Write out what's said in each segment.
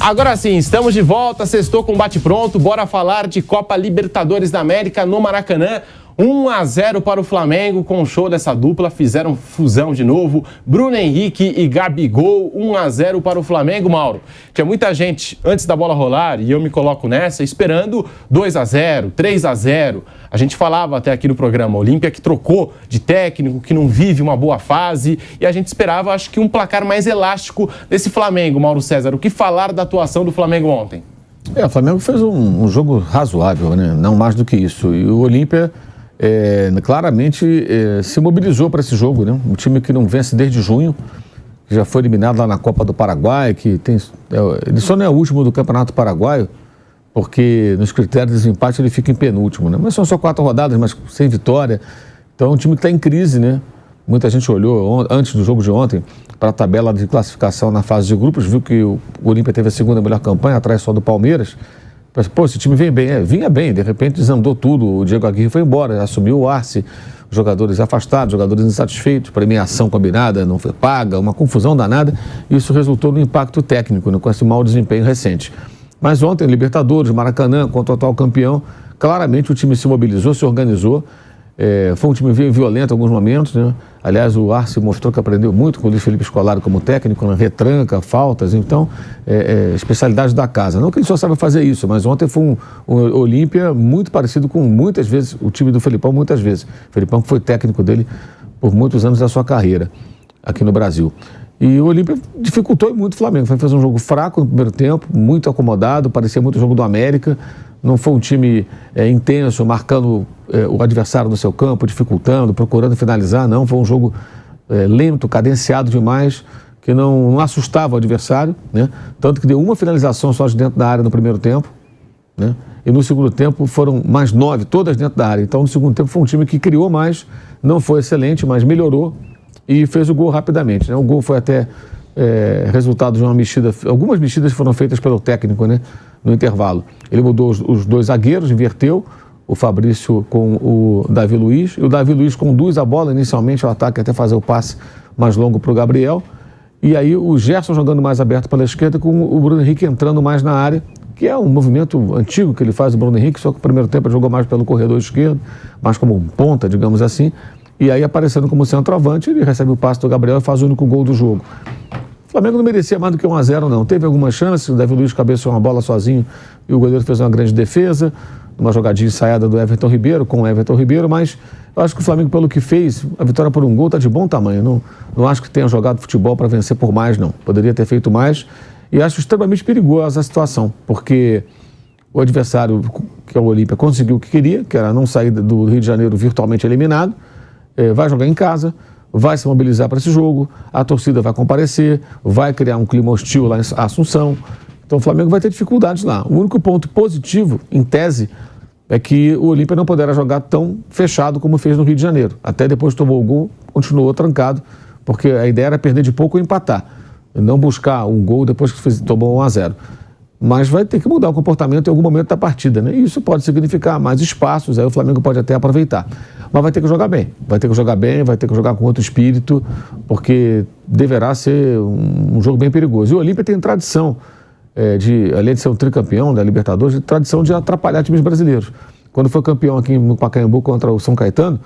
Agora sim, estamos de volta, sextou com bate-pronto, bora falar de Copa Libertadores da América no Maracanã. 1-0 para o Flamengo, com o show dessa dupla, fizeram fusão de novo, Bruno Henrique e Gabigol, 1-0 para o Flamengo, Mauro. Tinha muita gente, antes da bola rolar, e eu me coloco nessa, esperando 2-0, 3-0. A gente falava até aqui no programa, Olímpia que trocou de técnico, que não vive uma boa fase, e a gente esperava, acho que um placar mais elástico desse Flamengo, Mauro César. O que falar da atuação do Flamengo ontem? O Flamengo fez um jogo razoável, né? Não mais do que isso. E o Olímpia claramente se mobilizou para esse jogo, né? Um time que não vence desde junho, que já foi eliminado lá na Copa do Paraguai, que tem, ele só não é o último do Campeonato Paraguaio, porque nos critérios de desempate ele fica em penúltimo, né? Mas são só 4 rodadas, mas sem vitória. Então é um time que está em crise, né? Muita gente olhou antes do jogo de ontem para a tabela de classificação na fase de grupos, viu que o Olímpia teve a segunda melhor campanha, atrás só do Palmeiras. Pô, esse time vem bem, vinha bem, de repente desandou tudo, o Diego Aguirre foi embora, assumiu o Arce, jogadores afastados, jogadores insatisfeitos, premiação combinada, não foi paga, uma confusão danada, e isso resultou no impacto técnico, né, com esse mau desempenho recente. Mas ontem, Libertadores, Maracanã, contra o atual campeão, claramente o time se mobilizou, se organizou. Foi um time violento em alguns momentos, né? Aliás, o Arce mostrou que aprendeu muito com o Luiz Felipe Scolari como técnico, na retranca, faltas, então, especialidade da casa. Não que ele só sabe fazer isso, mas ontem foi um Olímpia muito parecido com muitas vezes o time do Felipão, muitas vezes. O Felipão foi técnico dele por muitos anos da sua carreira aqui no Brasil. E o Olímpia dificultou muito o Flamengo. Fez um jogo fraco no primeiro tempo, muito acomodado, parecia muito o jogo do América. Não foi um time intenso, marcando o adversário no seu campo, dificultando, procurando finalizar, não. Foi um jogo lento, cadenciado demais, que não assustava o adversário, né? Tanto que deu uma finalização só de dentro da área no primeiro tempo, né? E no segundo tempo foram mais 9, todas dentro da área. Então no segundo tempo foi um time que criou mais, não foi excelente, mas melhorou e fez o gol rapidamente, né? O gol foi até resultado de uma mexida, algumas mexidas foram feitas pelo técnico, né? No intervalo. Ele mudou os 2 zagueiros, inverteu, o Fabrício com o Davi Luiz, e o Davi Luiz conduz a bola inicialmente ao ataque até fazer o passe mais longo para o Gabriel, e aí o Gerson jogando mais aberto pela esquerda, com o Bruno Henrique entrando mais na área, que é um movimento antigo que ele faz, o Bruno Henrique, só que no primeiro tempo ele jogou mais pelo corredor esquerdo, mais como um ponta, digamos assim, e aí aparecendo como centroavante, ele recebe o passe do Gabriel e faz o único gol do jogo. O Flamengo não merecia mais do que 1-0, não. Teve algumas chances, o Davi Luiz cabeceou uma bola sozinho e o goleiro fez uma grande defesa, uma jogadinha ensaiada do Everton Ribeiro, com o Everton Ribeiro, mas eu acho que o Flamengo, pelo que fez, a vitória por um gol está de bom tamanho. Não acho que tenha jogado futebol para vencer por mais, não. Poderia ter feito mais e acho extremamente perigosa a situação, porque o adversário, que é o Olímpia, conseguiu o que queria, que era não sair do Rio de Janeiro virtualmente eliminado, vai jogar em casa, vai se mobilizar para esse jogo, a torcida vai comparecer, vai criar um clima hostil lá em Assunção. Então o Flamengo vai ter dificuldades lá. O único ponto positivo, em tese, é que o Olímpia não poderá jogar tão fechado como fez no Rio de Janeiro. Até depois tomou o gol, continuou trancado, porque a ideia era perder de pouco ou empatar. Não buscar um gol depois que tomou 1-0. Mas vai ter que mudar o comportamento em algum momento da partida, né? E isso pode significar mais espaços, aí o Flamengo pode até aproveitar. Mas vai ter que jogar bem, vai ter que jogar com outro espírito, porque deverá ser um jogo bem perigoso. E o Olímpia tem tradição, além de ser um tricampeão da Libertadores, tradição de atrapalhar times brasileiros. Quando foi campeão aqui no Pacaembu contra o São Caetano,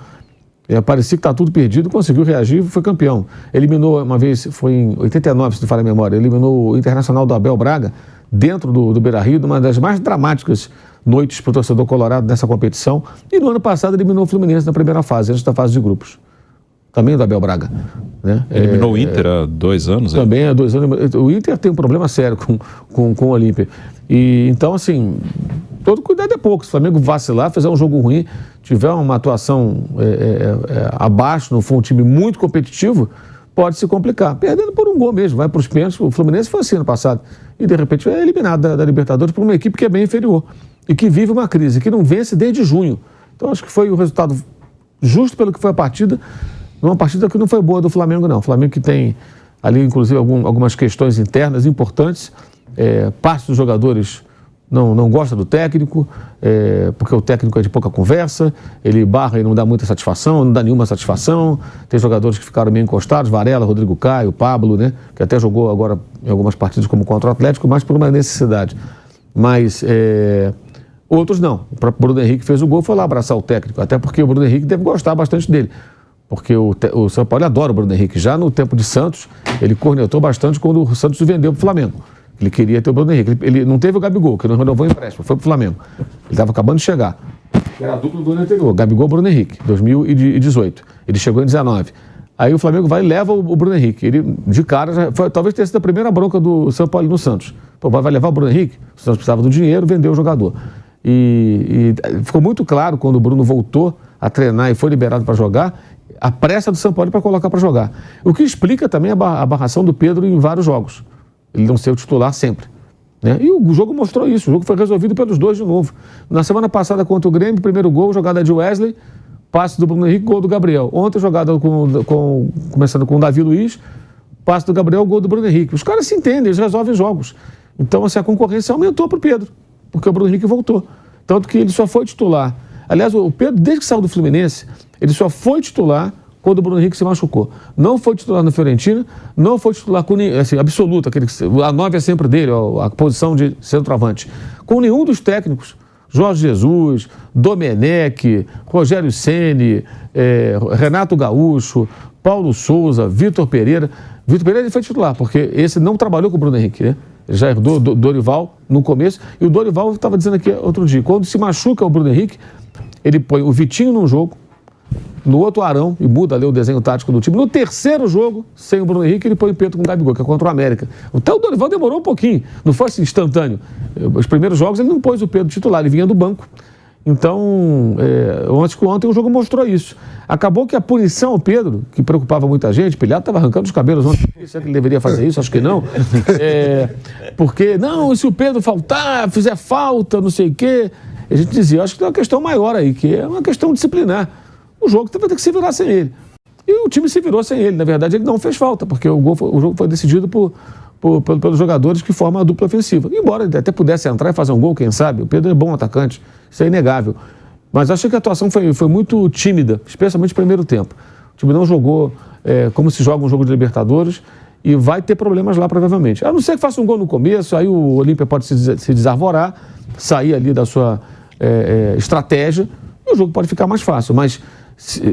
parecia que está tudo perdido, conseguiu reagir e foi campeão. Eliminou uma vez, foi em 89, se não falha a memória, eliminou o Internacional do Abel Braga, dentro do Beira-Rio, uma das mais dramáticas noites para o torcedor colorado nessa competição. E no ano passado eliminou o Fluminense na primeira fase, antes da fase de grupos. Também do Abel Braga, né? Eliminou o Inter há 2 anos. Também há 2 anos. O Inter tem um problema sério com o Olímpia. E, então, assim, todo cuidado é pouco. Se o Flamengo vacilar, fizer um jogo ruim, tiver uma atuação abaixo, não for um time muito competitivo, pode se complicar. Perdendo por um gol mesmo, vai para os pênaltis. O Fluminense foi assim no passado. E, de repente, é eliminado da Libertadores por uma equipe que é bem inferior. E que vive uma crise, que não vence desde junho. Então, acho que foi o resultado justo pelo que foi a partida. Numa partida que não foi boa do Flamengo, não. O Flamengo que tem ali, inclusive, algumas questões internas importantes. Parte dos jogadores não gosta do técnico, porque o técnico é de pouca conversa, ele barra e não dá muita satisfação, não dá nenhuma satisfação. Tem jogadores que ficaram meio encostados, Varela, Rodrigo Caio, Pablo, né, que até jogou agora em algumas partidas como contra o Atlético, mas por uma necessidade. Mas outros não. O próprio Bruno Henrique fez o gol, foi lá abraçar o técnico, até porque o Bruno Henrique deve gostar bastante dele. Porque o São Paulo adora o Bruno Henrique. Já no tempo de Santos, ele cornetou bastante quando o Santos o vendeu para o Flamengo. Ele queria ter o Bruno Henrique. Ele não teve o Gabigol, que não renovou o empréstimo, foi para o Flamengo. Ele estava acabando de chegar. Era a dupla do ano anterior, Gabigol e Bruno Henrique, 2018. Ele chegou em 19. Aí o Flamengo vai e leva o Bruno Henrique. Ele, de cara, talvez tenha sido a primeira bronca do São Paulo no Santos. Pô, vai levar o Bruno Henrique? O Santos precisava do dinheiro, vendeu o jogador. E ficou muito claro quando o Bruno voltou a treinar e foi liberado para jogar, a pressa do São Paulo para colocar para jogar. O que explica também a barração do Pedro em vários jogos. Ele não ser o titular sempre. Né? E o jogo mostrou isso. O jogo foi resolvido pelos dois de novo. Na semana passada contra o Grêmio, primeiro gol, jogada de Wesley, passe do Bruno Henrique, gol do Gabriel. Ontem, jogada começando com o Davi Luiz, passe do Gabriel, gol do Bruno Henrique. Os caras se entendem, eles resolvem jogos. Então, assim, a concorrência aumentou para o Pedro, porque o Bruno Henrique voltou. Tanto que ele só foi titular. Aliás, o Pedro, desde que saiu do Fluminense, ele só foi titular quando o Bruno Henrique se machucou. Não foi titular no Fiorentina, não foi titular com assim, absoluto, a 9 é sempre dele, a posição de centroavante. Com nenhum dos técnicos, Jorge Jesus, Domenech, Rogério Ceni, Renato Gaúcho, Paulo Souza, Vitor Pereira. Vitor Pereira ele foi titular, porque esse não trabalhou com o Bruno Henrique, né? Ele já herdou Dorival no começo, e o Dorival estava dizendo aqui outro dia, quando se machuca o Bruno Henrique, ele põe o Vitinho num jogo, no outro Arão, e muda ali o desenho tático do time. No terceiro jogo, sem o Bruno Henrique, ele põe o Pedro com o Gabigol, que é contra o América. Então o Dorival demorou um pouquinho, não foi assim instantâneo. Os primeiros jogos ele não pôs o Pedro titular, ele vinha do banco. Então, ontem o jogo mostrou isso. Acabou que a punição ao Pedro, que preocupava muita gente, o Pilhado estava arrancando os cabelos ontem. Será que ele deveria fazer isso? Acho que não. Porque, não, se o Pedro faltar, fizer falta, não sei o quê. A gente dizia, acho que tem uma questão maior aí, que é uma questão disciplinar. O jogo vai ter que se virar sem ele. E o time se virou sem ele. Na verdade, ele não fez falta, porque o jogo foi decidido pelos jogadores que formam a dupla ofensiva. Embora ele até pudesse entrar e fazer um gol, quem sabe, o Pedro é bom atacante, isso é inegável. Mas achei que a atuação foi muito tímida, especialmente no primeiro tempo. O time não jogou como se joga um jogo de Libertadores e vai ter problemas lá, provavelmente. A não ser que faça um gol no começo, aí o Olímpia pode se desarvorar, sair ali da sua estratégia, e o jogo pode ficar mais fácil. Mas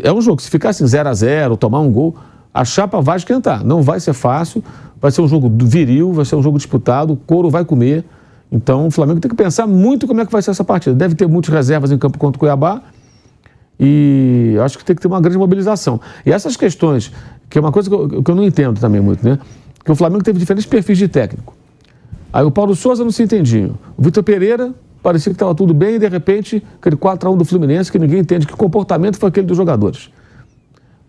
é um jogo, se ficar assim 0-0, tomar um gol, a chapa vai esquentar. Não vai ser fácil, vai ser um jogo viril, vai ser um jogo disputado, o couro vai comer. Então o Flamengo tem que pensar muito como é que vai ser essa partida. Deve ter muitas reservas em campo contra o Cuiabá e acho que tem que ter uma grande mobilização. E essas questões, que é uma coisa que eu não entendo também muito, né? Que o Flamengo teve diferentes perfis de técnico. Aí o Paulo Souza não se entendia. O Vitor Pereira parecia que estava tudo bem e de repente aquele 4-1 do Fluminense que ninguém entende que comportamento foi aquele dos jogadores.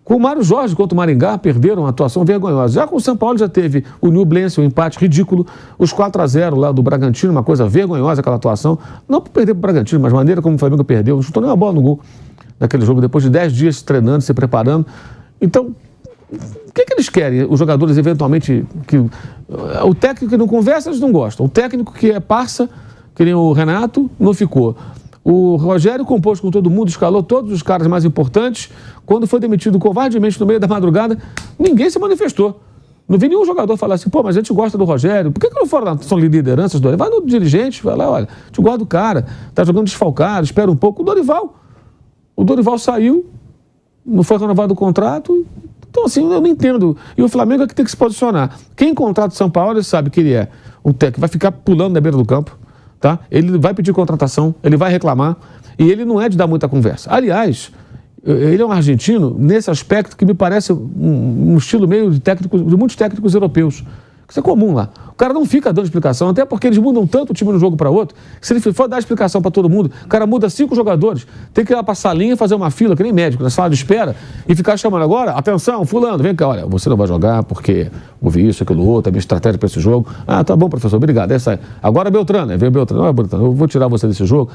Com o Mário Jorge contra o Maringá, perderam uma atuação vergonhosa. Já com o São Paulo já teve o Nublense, um empate ridículo, os 4-0 lá do Bragantino, uma coisa vergonhosa aquela atuação. Não por perder para o Bragantino, mas a maneira como o Flamengo perdeu, não chutou nem uma bola no gol naquele jogo, depois de 10 dias treinando, se preparando. Então, o que eles querem? Os jogadores eventualmente... O técnico que não conversa, eles não gostam. O técnico que é parça, que nem o Renato, não ficou. O Rogério compôs com todo mundo, escalou todos os caras mais importantes. Quando foi demitido covardemente no meio da madrugada, ninguém se manifestou. Não vi nenhum jogador falar assim, pô, mas a gente gosta do Rogério. Por que não foram lá? São lideranças do Dorival. Vai no dirigente, vai lá, olha, a gente gosta do cara, tá jogando desfalcado, espera um pouco. O Dorival saiu, não foi renovado o contrato. Então, assim, eu não entendo. E o Flamengo é que tem que se posicionar. Quem contrata o São Paulo sabe que ele é um técnico que vai ficar pulando na beira do campo. Tá? Ele vai pedir contratação, ele vai reclamar e ele não é de dar muita conversa. Aliás, ele é um argentino nesse aspecto que me parece um estilo meio de muitos técnicos europeus. Isso é comum lá. O cara não fica dando explicação, até porque eles mudam tanto o time de um jogo para outro, que se ele for dar explicação para todo mundo, o cara muda 5 jogadores, tem que ir lá para a salinha fazer uma fila, que nem médico, na sala de espera, e ficar chamando agora, atenção, fulano, vem cá, olha, você não vai jogar porque ouvi isso, aquilo, outro, a minha estratégia para esse jogo. Ah, tá bom, professor, obrigado. Essa aí. Agora Beltrano, veio Beltrano, olha, Beltrano, eu vou tirar você desse jogo.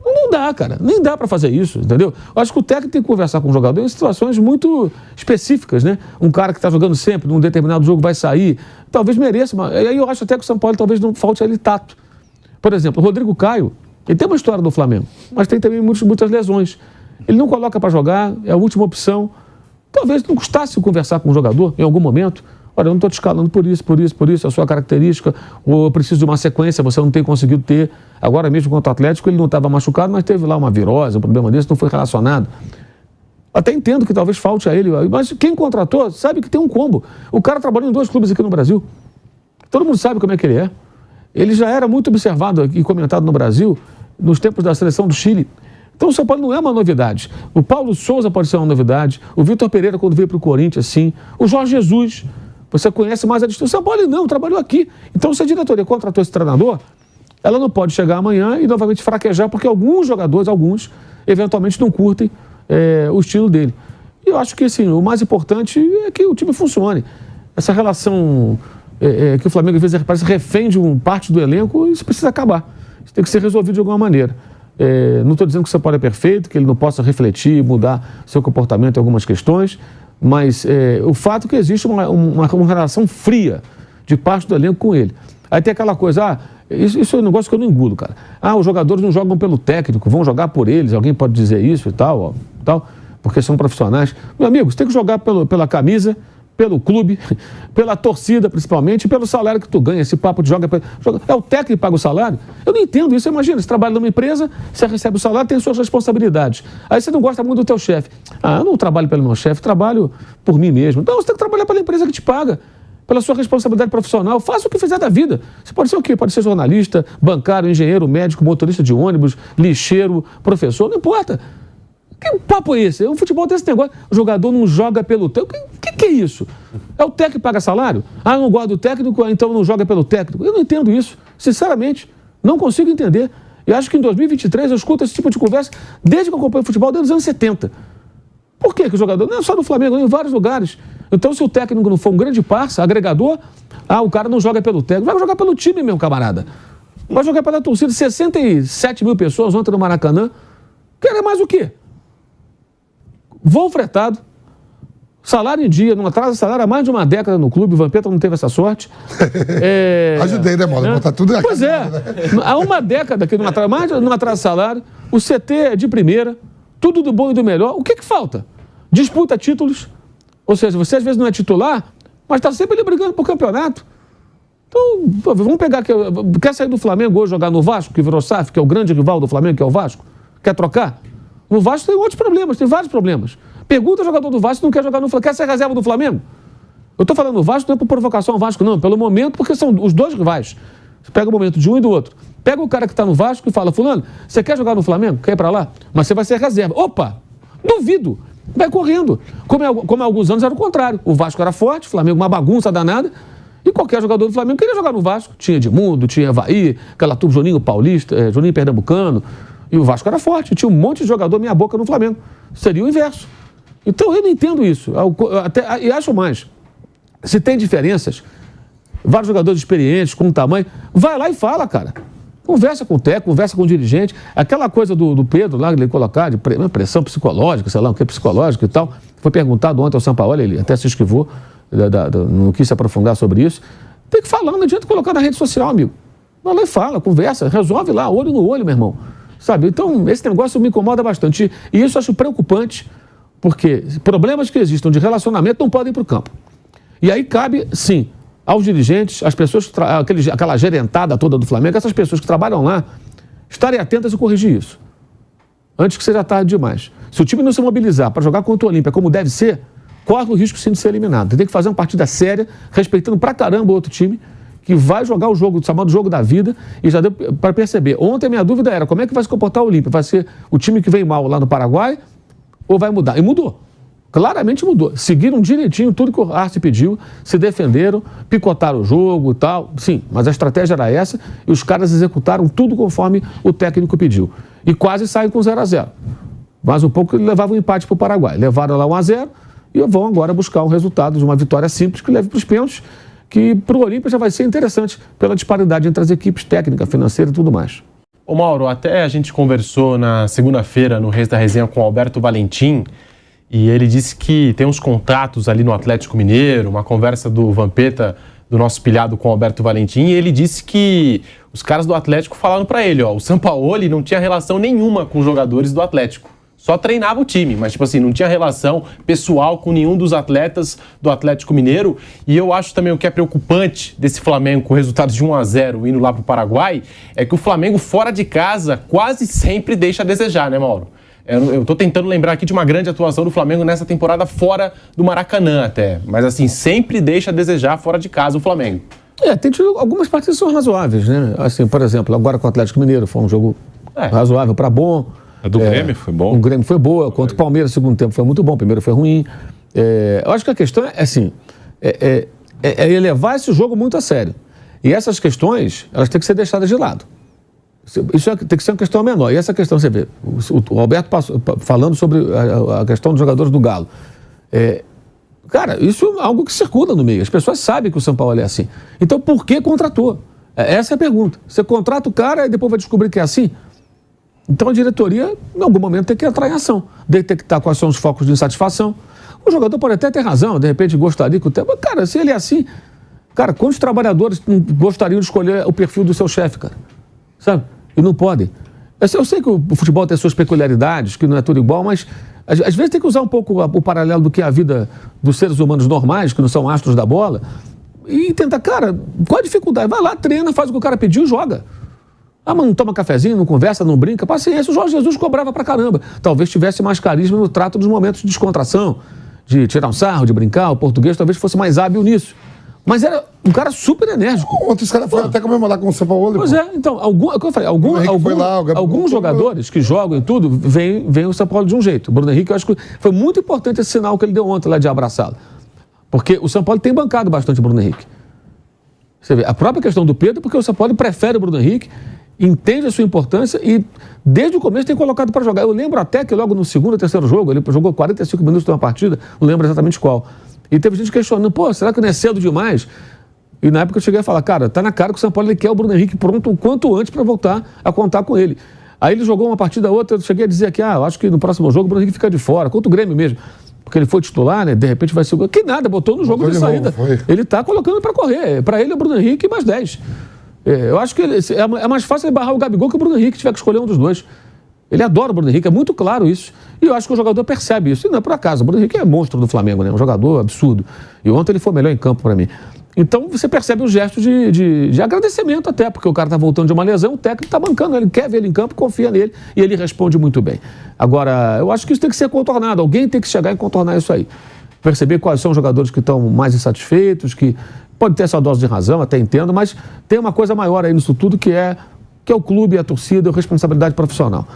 Não dá, cara, nem dá para fazer isso, entendeu? Eu acho que o técnico tem que conversar com o jogador em situações muito específicas, né? Um cara que está jogando sempre, num determinado jogo vai sair, talvez mereça, mas aí eu acho até que o São Paulo talvez não falte a ele tato. Por exemplo, o Rodrigo Caio, ele tem uma história do Flamengo, mas tem também muitas lesões. Ele não coloca para jogar, é a última opção. Talvez não custasse conversar com o jogador em algum momento. Olha, eu não estou te escalando por isso, a sua característica, ou eu preciso de uma sequência, você não tem conseguido ter. Agora mesmo contra o Atlético, ele não estava machucado, mas teve lá uma virose, um problema desse, não foi relacionado. Até entendo que talvez falte a ele, mas quem contratou sabe que tem um combo. O cara trabalhou em 2 clubes aqui no Brasil. Todo mundo sabe como é que ele é. Ele já era muito observado e comentado no Brasil nos tempos da seleção do Chile. Então o São Paulo não é uma novidade. O Paulo Souza pode ser uma novidade. O Vitor Pereira, quando veio para o Corinthians, sim. O Jorge Jesus, você conhece mais a distância. O São Paulo não, trabalhou aqui. Então se a diretoria contratou esse treinador, ela não pode chegar amanhã e novamente fraquejar, porque alguns jogadores, eventualmente não curtem o estilo dele. E eu acho que assim, o mais importante é que o time funcione. Essa relação que o Flamengo às vezes parece refém de parte do elenco, isso precisa acabar. Isso tem que ser resolvido de alguma maneira. Não estou dizendo que o São Paulo é perfeito, que ele não possa refletir, mudar seu comportamento em algumas questões, mas o fato é que existe uma relação fria de parte do elenco com ele. Aí tem aquela coisa, isso é um negócio que eu não engulo, cara. Os jogadores não jogam pelo técnico, vão jogar por eles, alguém pode dizer isso e tal, porque são profissionais. Meu amigo, você tem que jogar pela camisa, pelo clube, pela torcida principalmente, e pelo salário que tu ganha. Esse papo de joga. É o técnico que paga o salário? Eu não entendo isso. Imagina, você trabalha numa empresa, você recebe o salário, tem suas responsabilidades. Aí você não gosta muito do teu chefe. Eu não trabalho pelo meu chefe, trabalho por mim mesmo. Então você tem que trabalhar pela empresa que te paga, pela sua responsabilidade profissional. Faça o que fizer da vida. Você pode ser o quê? Pode ser jornalista, bancário, engenheiro, médico, motorista de ônibus, lixeiro, professor, não importa. Que papo é esse? O futebol tem esse negócio. O jogador não joga pelo técnico. O que é isso? É o técnico que paga salário? Eu não gosto do técnico, então não joga pelo técnico. Eu não entendo isso. Sinceramente, não consigo entender. E acho que em 2023 eu escuto esse tipo de conversa desde que eu acompanho o futebol, desde os anos 70. Por que o jogador? Não é só no Flamengo, em vários lugares. Então, se o técnico não for um grande parça, agregador, o cara não joga pelo técnico. Vai jogar pelo time, meu camarada. Vai jogar pela torcida. 67 mil pessoas ontem no Maracanã. Quer mais o quê? Voo fretado, salário em dia, não atrasa salário há mais de uma década no clube, o Vampeta não teve essa sorte. Ajudei, né, Mola? Botar tudo na Pois casa, né? Há uma década que não atrasa salário, o CT é de primeira, tudo do bom e do melhor. O que falta? Disputa títulos, ou seja, você às vezes não é titular, mas está sempre ali brigando por campeonato. Então, vamos pegar, quer sair do Flamengo hoje jogar no Vasco, que virou SAF, que é o grande rival do Flamengo, que é o Vasco? Quer trocar? No Vasco tem outros problemas, tem vários problemas. Pergunta ao jogador do Vasco se não quer jogar no Flamengo. Quer ser reserva do Flamengo? Eu estou falando do Vasco, não é por provocação ao Vasco, não. Pelo momento, porque são os dois rivais. Você pega o momento de um e do outro. Pega o cara que está no Vasco e fala, fulano, você quer jogar no Flamengo? Quer ir para lá? Mas você vai ser reserva. Opa! Duvido! Vai correndo. Como há alguns anos era o contrário. O Vasco era forte, o Flamengo uma bagunça danada. E qualquer jogador do Flamengo queria jogar no Vasco. Tinha Edmundo, tinha Havaí, aquela turma Juninho Paulista, Juninho Pernambucano. E o Vasco era forte, tinha um monte de jogador meia boca no Flamengo. Seria o inverso. Então eu não entendo isso. E acho mais. Se tem diferenças, vários jogadores experientes, com tamanho, vai lá e fala, cara. Conversa com o técnico, conversa com o dirigente. Aquela coisa do Pedro lá, ele colocar de pressão psicológica, sei lá, o que é psicológico e tal. Foi perguntado ontem ao Sampaoli, ele até se esquivou, não quis se aprofundar sobre isso. Tem que falar, não adianta colocar na rede social, amigo. Vai lá e fala, conversa, resolve lá, olho no olho, meu irmão. Sabe? Então, esse negócio me incomoda bastante. E isso eu acho preocupante, porque problemas que existam de relacionamento não podem ir para o campo. E aí cabe, sim, aos dirigentes, às pessoas, aquela gerentada toda do Flamengo, essas pessoas que trabalham lá, estarem atentas e corrigir isso. Antes que seja tarde demais. Se o time não se mobilizar para jogar contra o Olímpia como deve ser, corre o risco sim de ser eliminado. Tem que fazer uma partida séria, respeitando pra caramba o outro time, que vai jogar o jogo, chamado jogo da vida, e já deu para perceber. Ontem a minha dúvida era, como é que vai se comportar o Olímpia? Vai ser o time que vem mal lá no Paraguai ou vai mudar? E mudou. Claramente mudou. Seguiram direitinho tudo que o Arce pediu, se defenderam, picotaram o jogo e tal. Sim, mas a estratégia era essa e os caras executaram tudo conforme o técnico pediu. E quase saem com 0-0. Mas um pouco levavam um empate para o Paraguai. Levaram lá 1-0 e vão agora buscar um resultado de uma vitória simples que leve para os pênaltis, que para o Olímpia já vai ser interessante pela disparidade entre as equipes, técnica, financeira e tudo mais. Ô Mauro, até a gente conversou na segunda-feira no Reis da Resenha com o Alberto Valentim e ele disse que tem uns contatos ali no Atlético Mineiro, uma conversa do Vampeta do nosso pilhado com o Alberto Valentim, e ele disse que os caras do Atlético falaram para ele, o Sampaoli não tinha relação nenhuma com os jogadores do Atlético. Só treinava o time, mas tipo assim, não tinha relação pessoal com nenhum dos atletas do Atlético Mineiro. E eu acho também o que é preocupante desse Flamengo com resultados de 1-0 indo lá pro Paraguai, é que o Flamengo fora de casa quase sempre deixa a desejar, né, Mauro? Eu tô tentando lembrar aqui de uma grande atuação do Flamengo nessa temporada fora do Maracanã até. Mas assim, sempre deixa a desejar fora de casa o Flamengo. Tem tido algumas partidas que são razoáveis, né? Assim, por exemplo, agora com o Atlético Mineiro foi um jogo razoável para bom. A do Grêmio foi bom. O Grêmio foi boa, contra o Palmeiras, o segundo tempo foi muito bom, o primeiro foi ruim. Eu acho que a questão é assim, elevar esse jogo muito a sério. E essas questões, elas têm que ser deixadas de lado. Isso tem que ser uma questão menor. E essa questão, você vê, o Alberto falando sobre a questão dos jogadores do Galo. Cara, isso é algo que circula no meio. As pessoas sabem que o São Paulo é assim. Então, por que contratou? Essa é a pergunta. Você contrata o cara e depois vai descobrir que é assim? Então a diretoria, em algum momento, tem que entrar em ação, detectar quais são os focos de insatisfação. O jogador pode até ter razão, de repente gostaria que o tempo. Cara, se ele é assim, cara, quantos trabalhadores gostariam de escolher o perfil do seu chefe, cara? Sabe? E não podem. Eu sei que o futebol tem suas peculiaridades, que não é tudo igual, mas às vezes tem que usar um pouco o paralelo do que é a vida dos seres humanos normais, que não são astros da bola, e tentar, cara, qual a dificuldade? Vai lá, treina, faz o que o cara pediu e joga. Mas não toma cafezinho, não conversa, não brinca. Paciência, o Jorge Jesus cobrava pra caramba. Talvez tivesse mais carisma no trato dos momentos de descontração, de tirar um sarro, de brincar. O português talvez fosse mais hábil nisso. Mas era um cara super enérgico. Ontem os caras foram até comemorar com o São Paulo. Pois então, alguns jogadores que jogam e tudo, vem o São Paulo de um jeito. O Bruno Henrique, eu acho que foi muito importante esse sinal que ele deu ontem lá de abraçá-lo. Porque o São Paulo tem bancado bastante o Bruno Henrique. Você vê, a própria questão do Pedro, porque o São Paulo prefere o Bruno Henrique, entende a sua importância e desde o começo tem colocado para jogar. Eu lembro até que logo no segundo ou terceiro jogo, ele jogou 45 minutos de uma partida, não lembro exatamente qual. E teve gente questionando, será que não é cedo demais? E na época eu cheguei a falar, cara, tá na cara que o São Paulo quer o Bruno Henrique pronto o quanto antes para voltar a contar com ele. Aí ele jogou uma partida outra, eu cheguei a dizer que, eu acho que no próximo jogo o Bruno Henrique fica de fora, contra o Grêmio mesmo. Porque ele foi titular, né? De repente vai ser o gol. Que nada, botou no jogo de saída. Ele tá colocando para correr. Para ele é o Bruno Henrique mais 10. Eu acho que é mais fácil ele barrar o Gabigol que o Bruno Henrique tiver que escolher um dos dois. Ele adora o Bruno Henrique, é muito claro isso. E eu acho que o jogador percebe isso. E não é por acaso, o Bruno Henrique é monstro do Flamengo, né? Um jogador absurdo. E ontem ele foi o melhor em campo para mim. Então você percebe um gesto de agradecimento até, porque o cara tá voltando de uma lesão, o técnico tá bancando, ele quer ver ele em campo, confia nele e ele responde muito bem. Agora, eu acho que isso tem que ser contornado, alguém tem que chegar e contornar isso aí. Perceber quais são os jogadores que estão mais insatisfeitos, que pode ter essa dose de razão, até entendo, mas tem uma coisa maior aí nisso tudo que é o clube, a torcida, a responsabilidade profissional.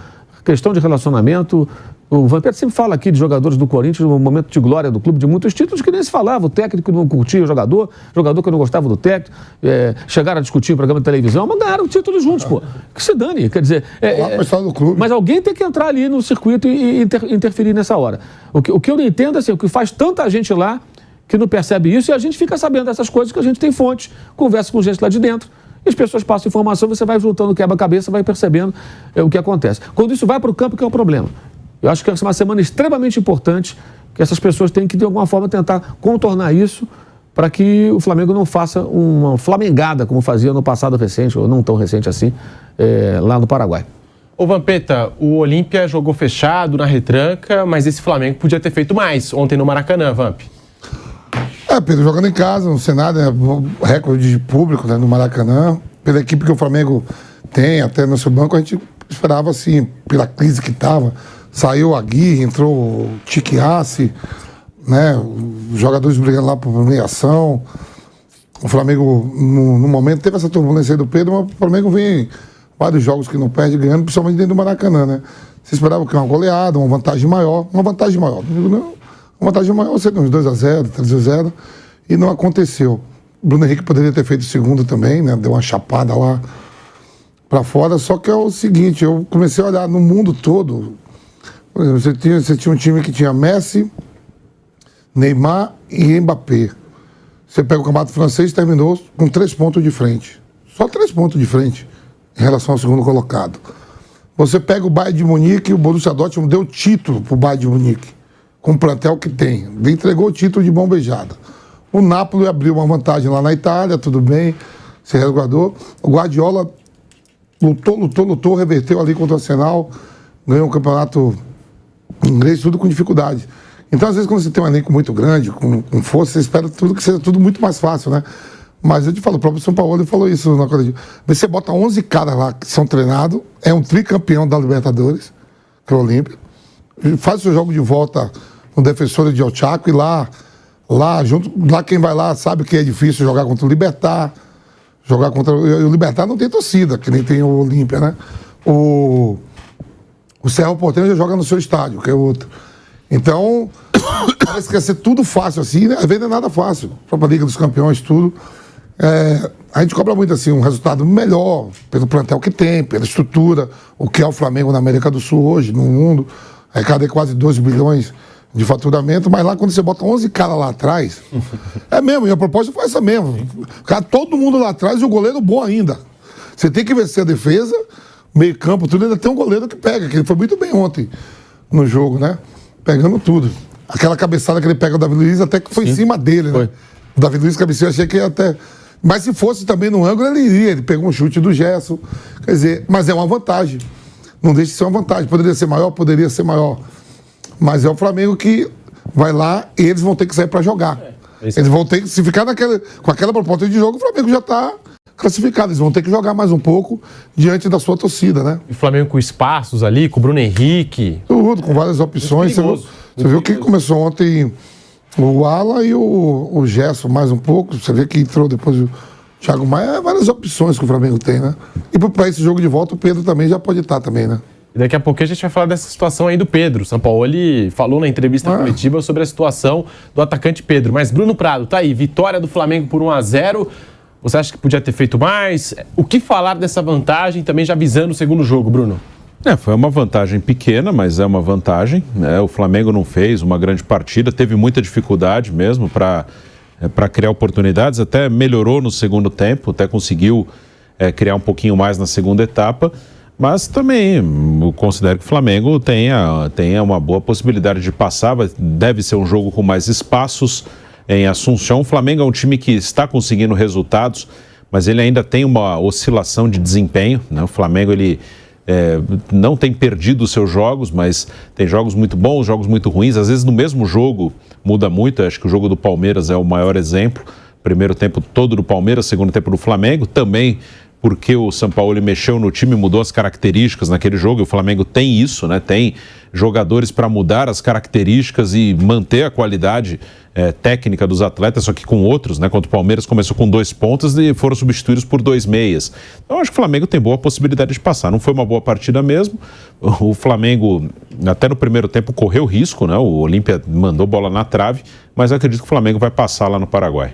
Questão de relacionamento, o Vampeta sempre fala aqui de jogadores do Corinthians, no momento de glória do clube, de muitos títulos que nem se falava, o técnico não curtia o jogador que não gostava do técnico, chegaram a discutir em programa de televisão, mas ganharam o título juntos, que se dane, quer dizer... do clube. Mas alguém tem que entrar ali no circuito e interferir nessa hora. O que eu não entendo, assim, o que faz tanta gente lá que não percebe isso, e a gente fica sabendo dessas coisas que a gente tem fontes, conversa com gente lá de dentro, e as pessoas passam informação, você vai juntando quebra-cabeça, vai percebendo o que acontece. Quando isso vai para o campo, que é o problema. Eu acho que essa é uma semana extremamente importante, que essas pessoas têm que, de alguma forma, tentar contornar isso para que o Flamengo não faça uma flamengada, como fazia no passado recente, ou não tão recente assim, lá no Paraguai. Ô Vampeta, o Olímpia jogou fechado na retranca, mas esse Flamengo podia ter feito mais ontem no Maracanã, Vamp. Pedro, jogando em casa, no Senado, recorde de público, né, no Maracanã, pela equipe que o Flamengo tem, até no seu banco, a gente esperava assim, pela crise que estava. Saiu a Aguirre, entrou o Tiquiassi, né, os jogadores brigando lá por premiação. O Flamengo, no momento, teve essa turbulência aí do Pedro, mas o Flamengo vem vários jogos que não perde ganhando, principalmente dentro do Maracanã, né? Você esperava que uma goleada, uma vantagem maior. Uma vantagem maior, você tem uns 2-0, 3-0, e não aconteceu. O Bruno Henrique poderia ter feito o segundo também, né? Deu uma chapada lá pra fora, só que é o seguinte, eu comecei a olhar no mundo todo. Por exemplo, você tinha um time que tinha Messi, Neymar e Mbappé. Você pega o campeonato francês e terminou com 3 pontos de frente. Só 3 pontos de frente em relação ao segundo colocado. Você pega o Bayern de Munique e o Borussia Dortmund deu título pro Bayern de Munique, com o plantel que tem. Entregou o título de mão beijada. O Napoli abriu uma vantagem lá na Itália, tudo bem, se resguardou. O Guardiola lutou, reverteu ali contra o Arsenal, ganhou um campeonato inglês, tudo com dificuldade. Então, às vezes, quando você tem um elenco muito grande, com força, você espera tudo que seja tudo muito mais fácil, né? Mas eu te falo, o próprio São Paulo falou isso na coisa. Você bota 11 caras lá que são treinados, é um tricampeão da Libertadores, que é o Olímpia, faz o seu jogo de volta no Defensor de El Chaco e lá quem vai lá sabe que é difícil jogar contra o Libertad, o Libertad não tem torcida, que nem tem o Olímpia, né? O Cerro Porteño já joga no seu estádio, que é outro. Então, parece que ia ser tudo fácil assim, né? Às vezes não é nada fácil. A própria Liga dos Campeões, tudo. A gente cobra muito assim, um resultado melhor pelo plantel que tem, pela estrutura, o que é o Flamengo na América do Sul hoje, no mundo. Arrecadei quase 2 bilhões de faturamento, mas lá quando você bota 11 caras lá atrás, é mesmo, e a proposta foi essa mesmo. Cara, todo mundo lá atrás e o goleiro bom ainda. Você tem que vencer a defesa, meio campo, tudo, ainda tem um goleiro que pega, que ele foi muito bem ontem no jogo, né? Pegando tudo. Aquela cabeçada que ele pega o Davi Luiz, até que foi em cima dele, né? O Davi Luiz cabeceou, achei que ia até... Mas se fosse também no ângulo, ele iria. Ele pegou um chute do Gerson. Quer dizer, mas é uma vantagem. Não deixa de ser uma vantagem. Poderia ser maior. Mas é o Flamengo que vai lá e eles vão ter que sair para jogar. Eles vão ter que, se ficar com aquela proposta de jogo, o Flamengo já está classificado. Eles vão ter que jogar mais um pouco diante da sua torcida, né? O Flamengo com espaços ali, com o Bruno Henrique. Tudo, com várias opções. Você viu que começou ontem o Ala e o Gerson mais um pouco. Você vê que entrou depois o Thiago Maia. Várias opções que o Flamengo tem, né? E para esse jogo de volta, o Pedro também já pode estar também, né? E daqui a pouco a gente vai falar dessa situação aí do Pedro. O São Paulo falou na entrevista coletiva sobre a situação do atacante Pedro. Mas Bruno Prado, tá aí, vitória do Flamengo por 1-0. Você acha que podia ter feito mais? O que falar dessa vantagem, também já visando o segundo jogo, Bruno? Foi uma vantagem pequena, mas é uma vantagem. O Flamengo não fez uma grande partida, teve muita dificuldade mesmo para criar oportunidades, até melhorou no segundo tempo, até conseguiu criar um pouquinho mais na segunda etapa, mas também eu considero que o Flamengo tenha uma boa possibilidade de passar, deve ser um jogo com mais espaços em Assunção. O Flamengo é um time que está conseguindo resultados, mas ele ainda tem uma oscilação de desempenho, né? O Flamengo, ele não tem perdido os seus jogos, mas tem jogos muito bons, jogos muito ruins. Às vezes no mesmo jogo muda muito. Acho que o jogo do Palmeiras é o maior exemplo. Primeiro tempo todo do Palmeiras, segundo tempo do Flamengo. Também porque o São Paulo mexeu no time, mudou as características naquele jogo. E o Flamengo tem isso, né? Tem jogadores para mudar as características e manter a qualidade técnica dos atletas, só que com outros, né? Quando o Palmeiras começou com 2 pontas e foram substituídos por 2 meias. Então, acho que o Flamengo tem boa possibilidade de passar. Não foi uma boa partida mesmo. O Flamengo, até no primeiro tempo, correu risco, né? O Olímpia mandou bola na trave, mas eu acredito que o Flamengo vai passar lá no Paraguai.